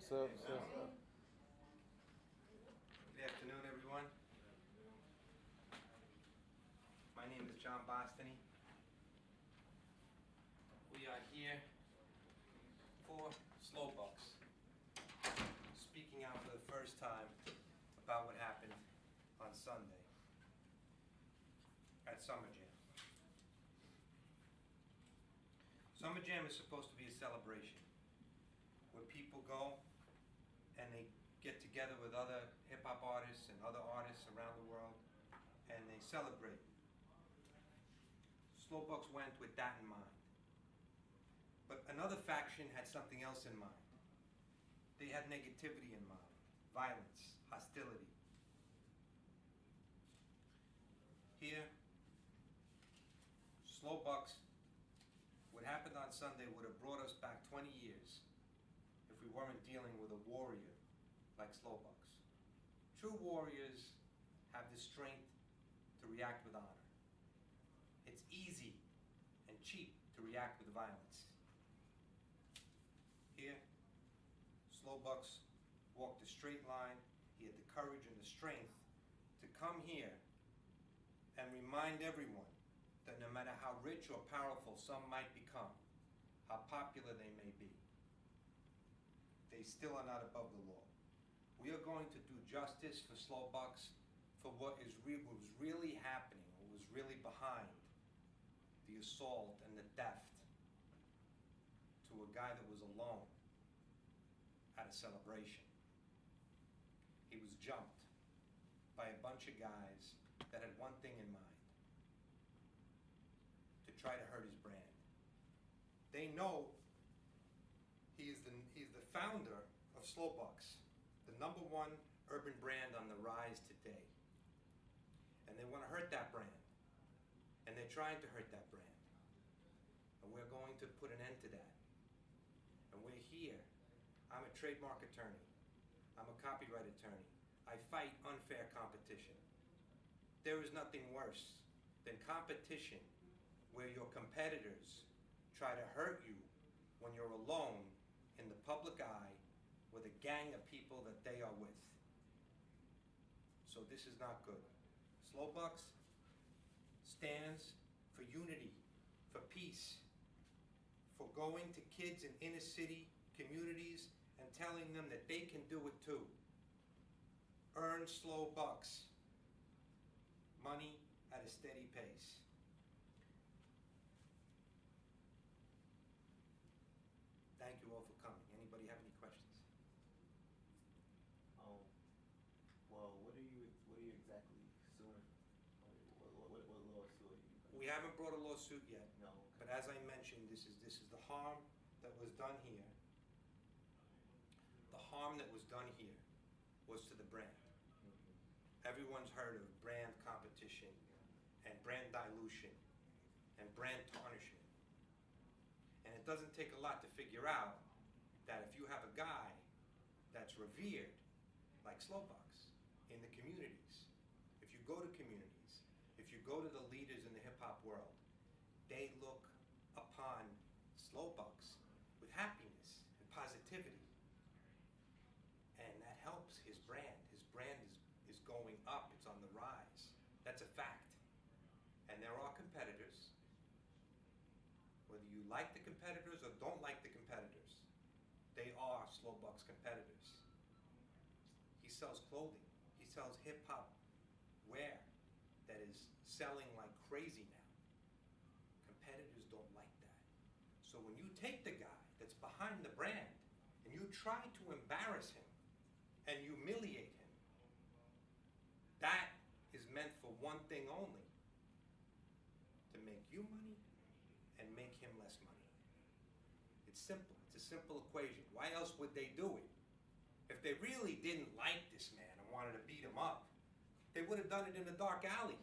What's up? What's up? Good afternoon, everyone. My name is John Bostany. We are here for SlowBucks, speaking out for the first time about what happened on Sunday at Summer Jam. Summer Jam is supposed to be a celebration where people go and they get together with other hip-hop artists and other artists around the world and they celebrate. SlowBucks went with that in mind. But another faction had something else in mind. They had negativity in mind, violence, hostility. Here, SlowBucks, what happened on Sunday would have brought us back 20 years if we weren't dealing with a warrior like SlowBucks. True warriors have the strength to react with honor. It's easy and cheap to react with violence. Here, SlowBucks walked a straight line. He had the courage and the strength to come here and remind everyone that no matter how rich or powerful some might become, how popular they may be, they still are not above the law. We are going to do justice for SlowBucks for what was really happening, what was really behind the assault and the theft to a guy that was alone at a celebration. He was jumped by a bunch of guys that had one thing in mind: to try to hurt his brand. They know he's the founder of SlowBucks, the #1 urban brand on the rise today. And they want to hurt that brand. And they're trying to hurt that brand. And we're going to put an end to that. And we're here. I'm a trademark attorney. I'm a copyright attorney. I fight unfair competition. There is nothing worse than competition where your competitors try to hurt you when you're alone in the public eye with a gang of people that they are with. So this is not good. SlowBucks stands for unity, for peace, for going to kids in inner city communities and telling them that they can do it too. Earn SlowBucks. Money at a steady pace. Thank you all for coming. Anybody have any questions? Well, what are you exactly suing? What lawsuit are you? We haven't brought a lawsuit yet. No. Okay. But as I mentioned, this is the harm that was done here. The harm that was done here was to the brand. Mm-hmm. Everyone's heard of brand competition and brand dilution and brand tarnishment. And it doesn't take a lot to figure out that if you have a guy that's revered, like SlowBucks, in the communities, if you go to communities, if you go to the leaders in the hip-hop world, they look upon SlowBucks with happiness and positivity. And that helps his brand. His brand is going up, it's on the rise. That's a fact. And there are competitors. Whether you like the competitors or don't like the competitors, they are SlowBucks competitors. He sells clothing. He sells hip-hop wear that is selling like crazy now. Competitors don't like that. So when you take the guy that's behind the brand and you try to embarrass him and humiliate him, that is meant for one thing only: to make you money and make him less money. It's simple. It's a simple equation. Why else would they do it? If they really didn't like this man and wanted to beat him up, they would have done it in a dark alley,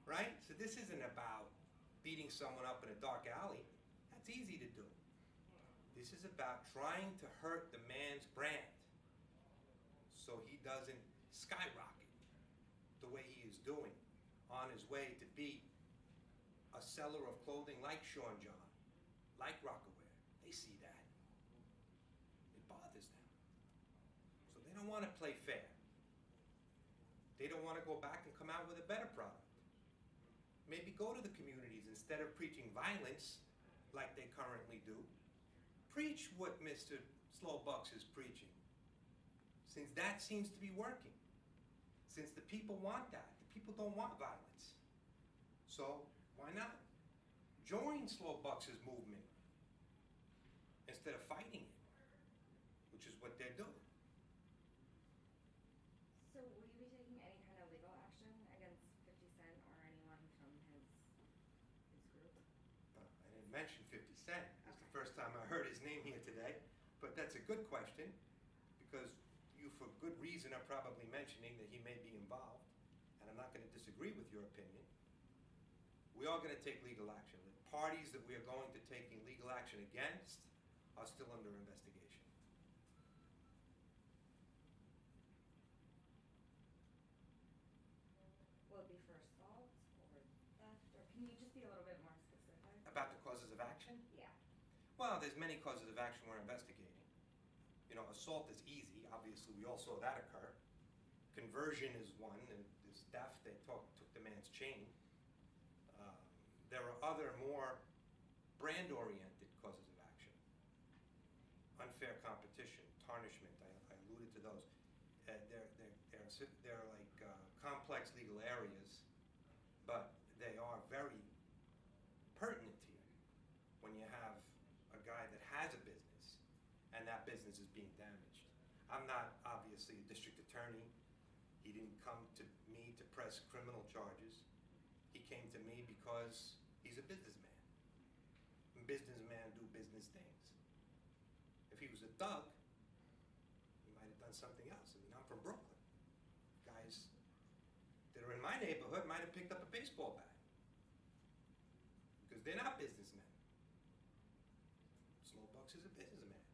right? So this isn't about beating someone up in a dark alley. That's easy to do. This is about trying to hurt the man's brand so he doesn't skyrocket the way he is doing on his way to be a seller of clothing like Sean John, like Rockaware. They see that. It bothers them. They don't want to play fair. They don't want to go back and come out with a better product. Maybe go to the communities instead of preaching violence like they currently do. Preach what Mr. SlowBucks is preaching. Since that seems to be working. Since the people want that. The people don't want violence. So, why not? Join SlowBucks' movement instead of fighting it, which is what they're doing. So will you be taking any kind of legal action against 50 Cent or anyone from his group? I didn't mention 50 Cent. It's the Okay. first time I heard his name here today. But that's a good question, because you, for good reason, are probably mentioning that he may be involved. And I'm not going to disagree with your opinion. We are going to take legal action. The parties that we are going to take legal action against are still under investigation. Will it be for assault or theft, or can you just be a little bit more specific? About the causes of action? Yeah. Well, there's many causes of action we're investigating. You know, assault is easy. Obviously, we all saw that occur. Conversion is one, and this theft, they took the man's chain. There are other more brand-oriented causes of action. Unfair competition, tarnishment, I alluded to those. They're like complex legal areas, but they are very pertinent here when you have a guy that has a business and that business is being damaged. I'm not obviously a district attorney. He didn't come to me to press criminal charges. He came to me because he's a businessman. And businessmen do business things. If he was a thug, he might have done something else. I mean, I'm from Brooklyn. Guys that are in my neighborhood might have picked up a baseball bat. Because they're not businessmen. SlowBucks is a businessman.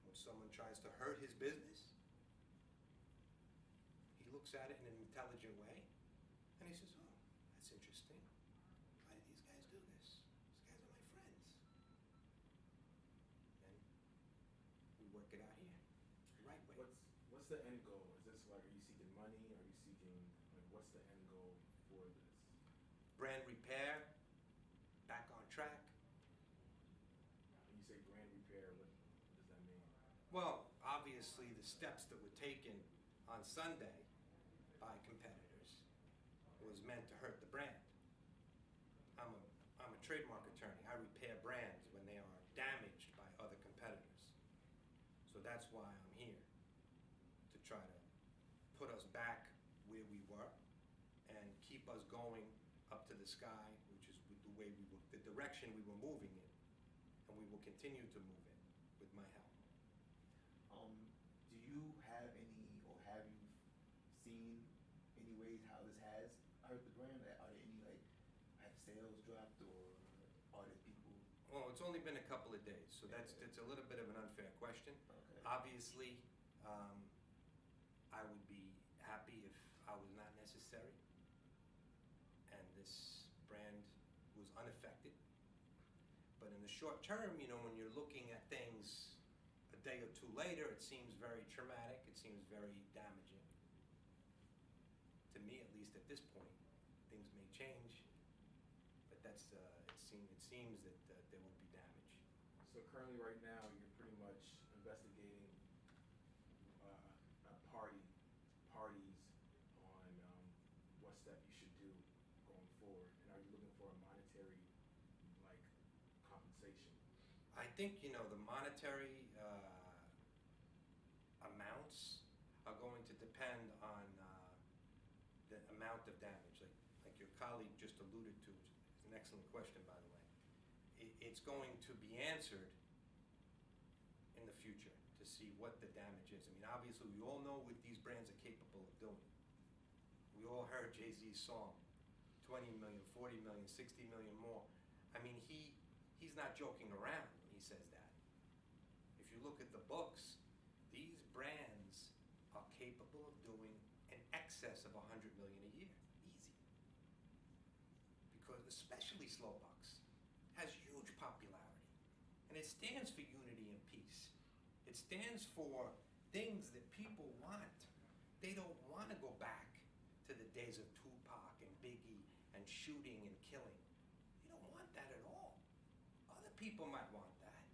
When someone tries to hurt his business, he looks at it in an intelligent way, and he says, oh, that's interesting. Why did these guys do this? These guys are my friends. And we work it out here, the right way. What's the end goal? Is this like, are you seeking money? Are you seeking, like, what's the end goal for this? Brand repair, back on track. When you say brand repair, what does that mean? Well, obviously, the steps that were taken on Sunday by competitors was meant to hurt the brand. I'm a trademark attorney. I repair brands when they are damaged by other competitors. So that's why I'm here, to try to put us back where we were and keep us going up to the sky, which is the way the direction we were moving in, and we will continue to move in with my help. Do you have any, or have you seen any ways how this has hurt the brand? Are there any, like, have sales dropped, or are there people? Well, it's only been a couple of days, so that's a little bit of an unfair question. Okay. Obviously, I would be happy if I was not necessary and this brand was unaffected. But in the short term, you know, when you're looking at things a day or two later, it seems very traumatic, it seems very damaging. To me, at least at this point, things may change, but that's, it seems that there will be damage. So currently, right now, you're pretty much investigating parties on what step you should do going forward, and are you looking for a monetary, like, compensation? I think, you know, the monetary amounts are going to depend on the amount of damage. Like your colleague just alluded to, it's an excellent question, by the way. It's going to be answered in the future to see what the damage is. I mean, obviously, we all know what these brands are capable of doing. We all heard Jay-Z's song, 20 million, 40 million, 60 million more. I mean, he's not joking around when he says that. If you look at the books, these brands are capable of doing in excess of 100 million a year, easy. Because especially SlowBucks has huge popularity, and it stands for unity and peace. It stands for things that people want. They don't want to go back to the days of Tupac and Biggie and shooting and killing. You don't want that at all. Other people might want that.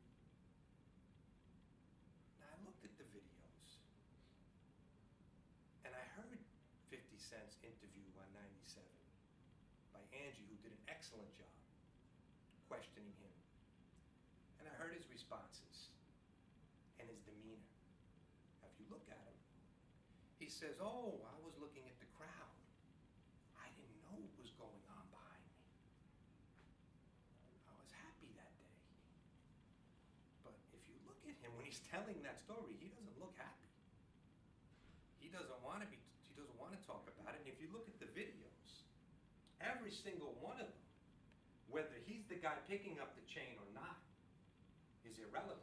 Now, I looked at the videos, and I heard 50 Cent's interview on 97 by Angie, who did an excellent job questioning him. And I heard his responses and his demeanor. Now, if you look at him, he says, "Oh, I was looking at the crowd. I didn't know what was going on behind me. I was happy that day." But if you look at him when he's telling that story, he doesn't look happy. He doesn't want to talk about it. And if you look at the videos, every single one of them, whether he's the guy picking up the chain or not, is irrelevant.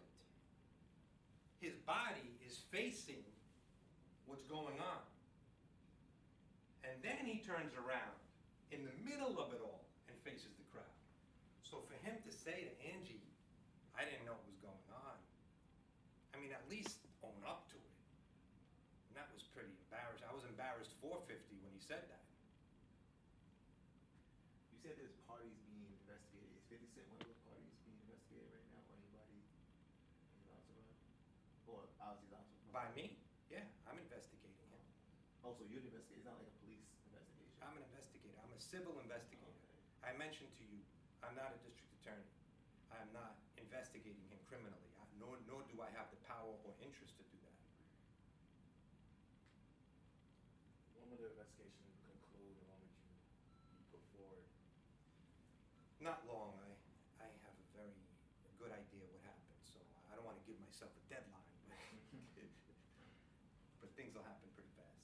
His body is facing what's going on. And then he turns around in the middle of it all and faces the crowd. So for him to say to Angie, "I didn't know what was going on," I mean, at least own up to it. And that was pretty embarrassing. I was embarrassed for 50 when he said that. You said there's parties being investigated. Is 50 Cent one of those parties being investigated right now, or anybody else around? Or obviously not. By me? Yeah, I'm investigating him. Oh, so you're the investigator. It's not like a police investigation. I'm an investigator. I'm a civil investigator. Okay. I mentioned to you, I'm not a district attorney. I am not investigating him criminally, nor do I have the power or interest to do that. When will the investigation conclude, and when would you put forward? Not long. I have a very good idea what happened, so I don't want to give myself a deadline, but things will happen pretty fast.